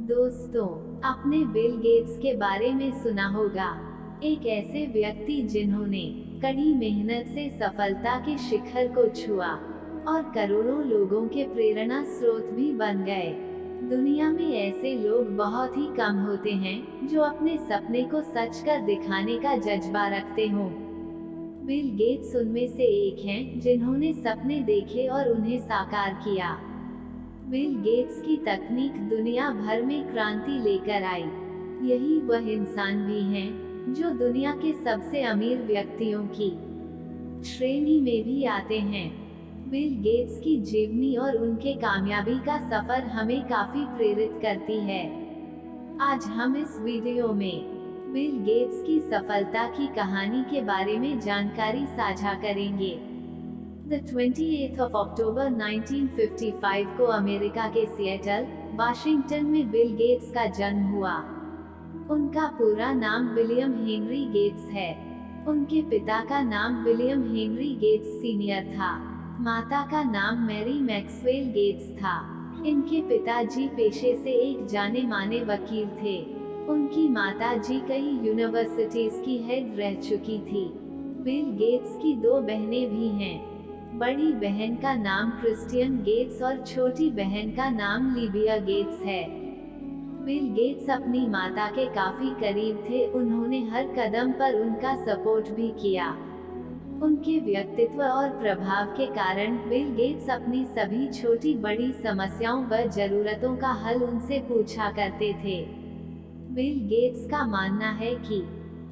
दोस्तों, आपने Bill Gates के बारे में सुना होगा। एक ऐसे व्यक्ति जिन्होंने कड़ी मेहनत से सफलता के शिखर को छुआ और करोड़ों लोगों के प्रेरणा स्रोत भी बन गए। दुनिया में ऐसे लोग बहुत ही कम होते हैं जो अपने सपने को सच कर दिखाने का जज्बा रखते हों। बिल गेट्स उनमें से एक हैं जिन्होंने सपने देखे और उन्हें साकार किया। बिल गेट्स की तकनीक दुनिया भर में क्रांति लेकर आई। यही वह इंसान भी हैं जो दुनिया के सबसे अमीर व्यक्तियों की श्रेणी में भी आते हैं। बिल गेट्स की जीवनी और उनके कामयाबी का सफर हमें काफी प्रेरित करती है। आज हम इस वीडियो में बिल गेट्स की सफलता की कहानी के बारे में जानकारी साझा करेंगे। 28 अक्टूबर 1955 को अमेरिका के सिएटल, वाशिंगटन में बिल गेट्स का जन्म हुआ। उनका पूरा नाम विलियम हेनरी गेट्स है। उनके पिता का नाम विलियम हेनरी गेट्स सीनियर था। माता का नाम मैरी मैक्सवेल गेट्स था। इनके पिताजी पेशे से एक जाने माने वकील थे। उनकी माताजी कई यूनिवर्सिटीज की हेड रह चुकी थी। बिल गेट्स की दो बहनें भी हैं। बड़ी बहन का नाम क्रिस्टियन गेट्स और छोटी बहन का नाम लिबिया गेट्स है। बिल गेट्स अपनी माता के काफी करीब थे। उन्होंने हर कदम पर उनका सपोर्ट भी किया। उनके व्यक्तित्व और प्रभाव के कारण बिल गेट्स अपनी सभी छोटी बड़ी समस्याओं व जरूरतों का हल उनसे पूछा करते थे। बिल गेट्स का मानना है कि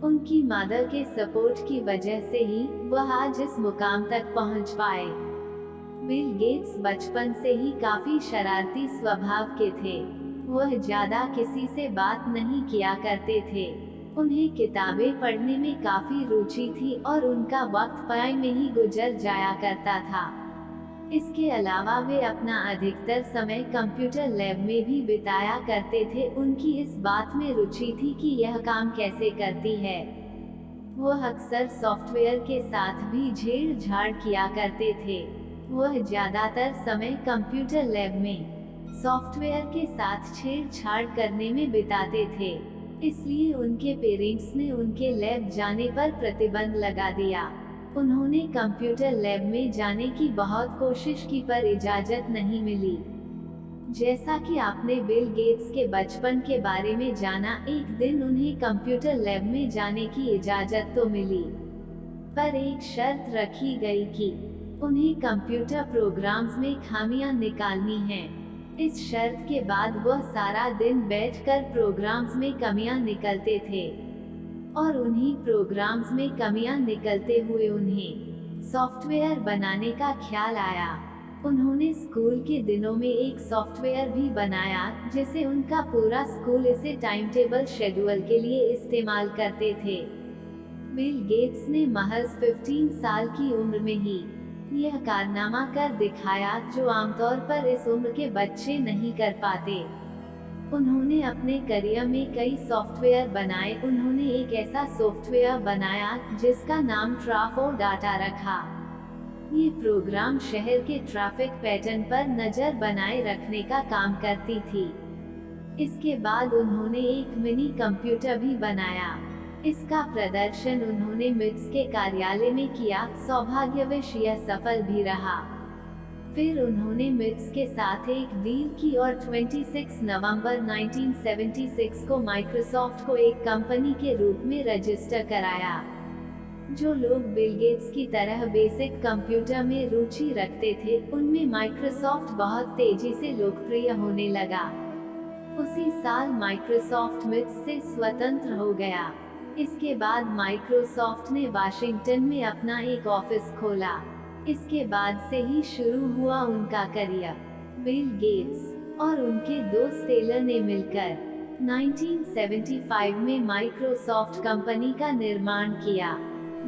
उनकी मदर के सपोर्ट की वजह से ही वह आज इस मुकाम तक पहुंच पाए। बिल गेट्स बचपन से ही काफी शरारती स्वभाव के थे। वह ज्यादा किसी से बात नहीं किया करते थे। उन्हें किताबें पढ़ने में काफी रुचि थी और उनका वक्त पढ़ाई में ही गुजर जाया करता था। इसके अलावा वे अपना अधिकतर समय कंप्यूटर लैब में भी बिताया करते थे। उनकी इस बात में रुचि थी कि यह काम कैसे करती है। वह अक्सर सॉफ्टवेयर के साथ भी छेड़छाड़ किया करते थे। वह ज्यादातर समय कंप्यूटर लैब में सॉफ्टवेयर के साथ छेड़छाड़ करने में बिताते थे। इसलिए उनके पेरेंट्स ने उनके लैब जाने पर प्रतिबंध लगा दिया। उन्होंने कंप्यूटर लैब में जाने की बहुत कोशिश की पर इजाजत नहीं मिली। जैसा कि आपने बिल गेट्स के बचपन के बारे में जाना, एक दिन उन्हें कंप्यूटर लैब में जाने की इजाजत तो मिली, पर एक शर्त रखी गई कि उन्हें कंप्यूटर प्रोग्राम्स में खामियां निकालनी हैं। इस शर्त के बाद वह सारा दिन बैठकर प्रोग्राम्स में कमियां निकलते थे और उन्हीं प्रोग्राम्स में कमियां निकलते हुए उन्हें सॉफ्टवेयर बनाने का ख्याल आया। उन्होंने स्कूल के दिनों में एक सॉफ्टवेयर भी बनाया जिसे उनका पूरा स्कूल इसे टाइम टेबल शेड्यूल के लिए इस्तेमाल करते थे। बिल गेट्स ने महज 15 साल की उम्र में ही यह कारनामा कर दिखाया जो आमतौर पर इस उम्र के बच्चे नहीं कर पाते। उन्होंने अपने करियर में कई सॉफ्टवेयर बनाए। उन्होंने एक ऐसा सॉफ्टवेयर बनाया जिसका नाम ट्राफो डाटा रखा। ये प्रोग्राम शहर के ट्रैफिक पैटर्न पर नजर बनाए रखने का काम करती थी। इसके बाद उन्होंने एक मिनी कंप्यूटर भी बनाया। इसका प्रदर्शन उन्होंने मिट्स के कार्यालय में किया। सौभाग्यवश यह सफल भी रहा। फिर उन्होंने मिट्स के साथ एक डील की और 26 नवंबर 1976 को माइक्रोसॉफ्ट को एक कंपनी के रूप में रजिस्टर कराया। जो लोग बिल गेट्स की तरह बेसिक कंप्यूटर में रुचि रखते थे, उनमें माइक्रोसॉफ्ट बहुत तेजी से लोकप्रिय होने लगा। उसी साल माइक्रोसॉफ्ट मिट्स से स्वतंत्र हो गया। इसके बाद माइक्रोसॉफ्ट ने वाशिंगटन में अपना एक ऑफिस खोला। इसके बाद से ही शुरू हुआ उनका करियर। बिल गेट्स और उनके दोस्त टेलर ने मिलकर 1975 में माइक्रोसॉफ्ट कंपनी का निर्माण किया,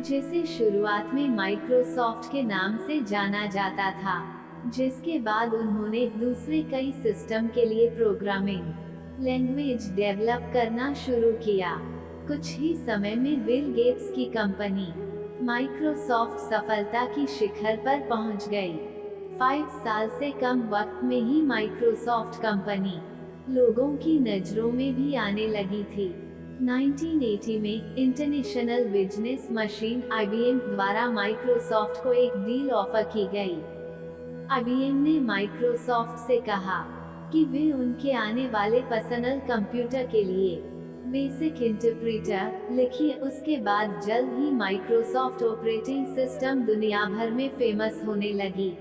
जिसे शुरुआत में माइक्रोसॉफ्ट के नाम से जाना जाता था। जिसके बाद उन्होंने दूसरे कई सिस्टम के लिए प्रोग्रामिंग लैंग्वेज डेवलप करना शुरू किया। कुछ ही समय में बिल गेट्स की कंपनी माइक्रोसॉफ्ट सफलता की शिखर पर पहुंच गई। 5 साल से कम वक्त में ही माइक्रोसॉफ्ट कंपनी लोगों की नजरों में भी आने लगी थी। 1980 में इंटरनेशनल बिजनेस मशीन IBM द्वारा माइक्रोसॉफ्ट को एक डील ऑफर की गई। IBM ने माइक्रोसॉफ्ट से कहा कि वे उनके आने वाले पर्सनल कंप्यूटर के लिए बेसिक इंटरप्रेटर लिखिए। उसके बाद जल्द ही माइक्रोसॉफ्ट ऑपरेटिंग सिस्टम दुनिया भर में फेमस होने लगी।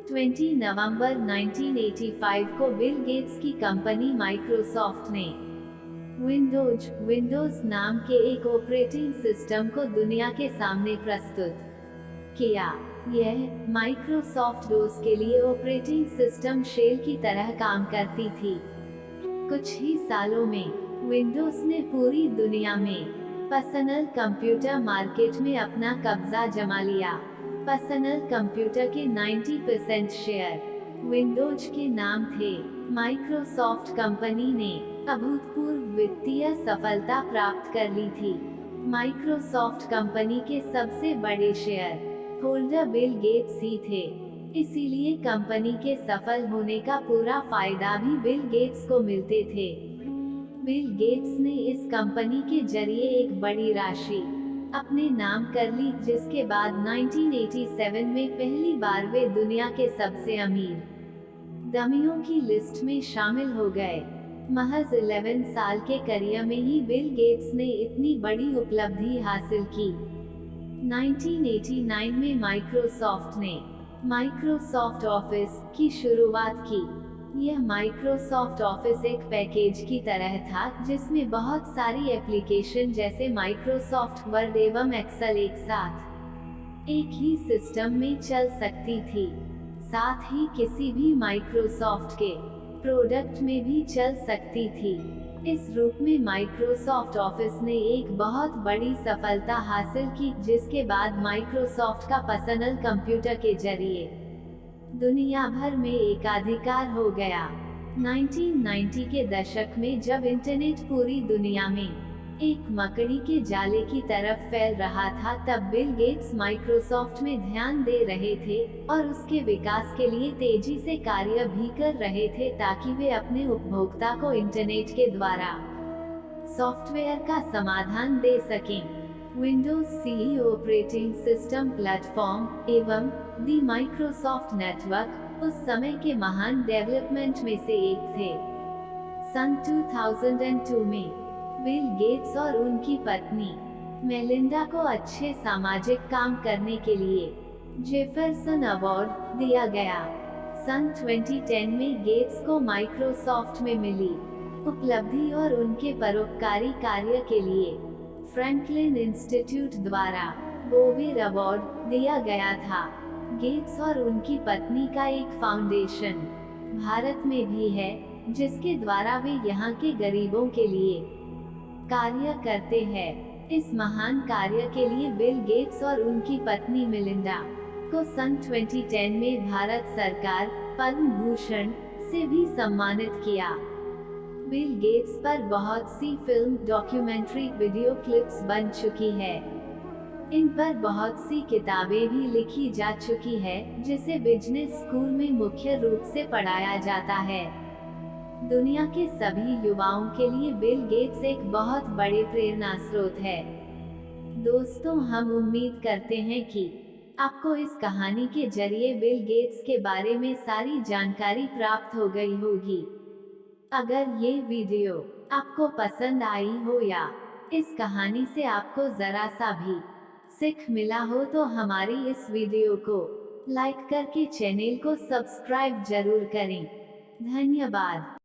20 नवंबर 1985 को बिल गेट्स की कंपनी माइक्रोसॉफ्ट ने विंडोज नाम के एक ऑपरेटिंग सिस्टम को दुनिया के सामने प्रस्तुत किया। यह माइक्रोसॉफ्ट डोस के लिए ऑपरेटिंग सिस्टम शेल की तरह काम करती थी। कुछ ही सालों में विंडोज ने पूरी दुनिया में पर्सनल कंप्यूटर मार्केट में अपना कब्जा जमा लिया। पर्सनल कंप्यूटर के 90% शेयर विंडोज के नाम थे। माइक्रोसॉफ्ट कंपनी ने अभूतपूर्व वित्तीय सफलता प्राप्त कर ली थी। माइक्रोसॉफ्ट कंपनी के सबसे बड़े शेयर होल्डर बिल गेट्स ही थे, इसीलिए कंपनी के सफल होने का पूरा फायदा भी बिल गेट्स को मिलते थे। बिल गेट्स ने इस कंपनी के जरिए एक बड़ी राशि अपने नाम कर ली, जिसके बाद 1987 में पहली बार वे दुनिया के सबसे अमीर दमियों की लिस्ट में शामिल हो गए। महज 11 साल के करियर में ही बिल गेट्स ने इतनी बड़ी उपलब्धि हासिल की। 1989 में माइक्रोसॉफ्ट ने माइक्रोसॉफ्ट ऑफिस की शुरुआत की। यह माइक्रोसॉफ्ट ऑफिस एक पैकेज की तरह था जिसमें बहुत सारी एप्लीकेशन जैसे माइक्रोसॉफ्ट वर्ड एवं एक्सेल एक साथ एक ही सिस्टम में चल सकती थी। साथ ही किसी भी माइक्रोसॉफ्ट के प्रोडक्ट में भी चल सकती थी। इस रूप में माइक्रोसॉफ्ट ऑफिस ने एक बहुत बड़ी सफलता हासिल की, जिसके बाद माइक्रोसॉफ्ट का पर्सनल कंप्यूटर के जरिए दुनिया भर में एकाधिकार हो गया। 1990 के दशक में जब इंटरनेट पूरी दुनिया में एक मकड़ी के जाले की तरफ फैल रहा था, तब बिल गेट्स माइक्रोसॉफ्ट में ध्यान दे रहे थे और उसके विकास के लिए तेजी से कार्य भी कर रहे थे, ताकि वे अपने उपभोक्ता को इंटरनेट के द्वारा सॉफ्टवेयर का समाधान दे सकें। Windows CE operating system platform एवं दी माइक्रोसॉफ्ट नेटवर्क उस समय के महान डेवलपमेंट में से एक थे। सन 2002 में बिल गेट्स और उनकी पत्नी मेलिंडा को अच्छे सामाजिक काम करने के लिए जेफरसन अवार्ड दिया गया। सन 2010 में गेट्स को माइक्रोसॉफ्ट में मिली उपलब्धि और उनके परोपकारी कार्य के लिए फ्रैंकलिन इंस्टीट्यूट द्वारा बोवेर अवार्ड दिया गया था। गेट्स और उनकी पत्नी का एक फाउंडेशन भारत में भी है, जिसके द्वारा वे यहाँ के गरीबों के लिए कार्य करते हैं। इस महान कार्य के लिए बिल गेट्स और उनकी पत्नी मेलिंडा को सन 2010 में भारत सरकार पद्म भूषण से भी सम्मानित किया। बिल गेट्स पर बहुत सी फिल्म, डॉक्यूमेंट्री, वीडियो क्लिप्स बन चुकी है। इन पर बहुत सी किताबें भी लिखी जा चुकी है, जिसे बिजनेस स्कूल में मुख्य रूप से पढ़ाया जाता है। दुनिया के सभी युवाओं के लिए बिल गेट्स एक बहुत बड़े प्रेरणा स्रोत है। दोस्तों, हम उम्मीद करते हैं कि आपको इस कहानी के जरिए बिल गेट्स के बारे में सारी जानकारी प्राप्त हो गई होगी। अगर ये वीडियो आपको पसंद आई हो या इस कहानी से आपको जरा सा भी सीख मिला हो, तो हमारी इस वीडियो को लाइक करके चैनल को सब्सक्राइब जरूर करें। धन्यवाद।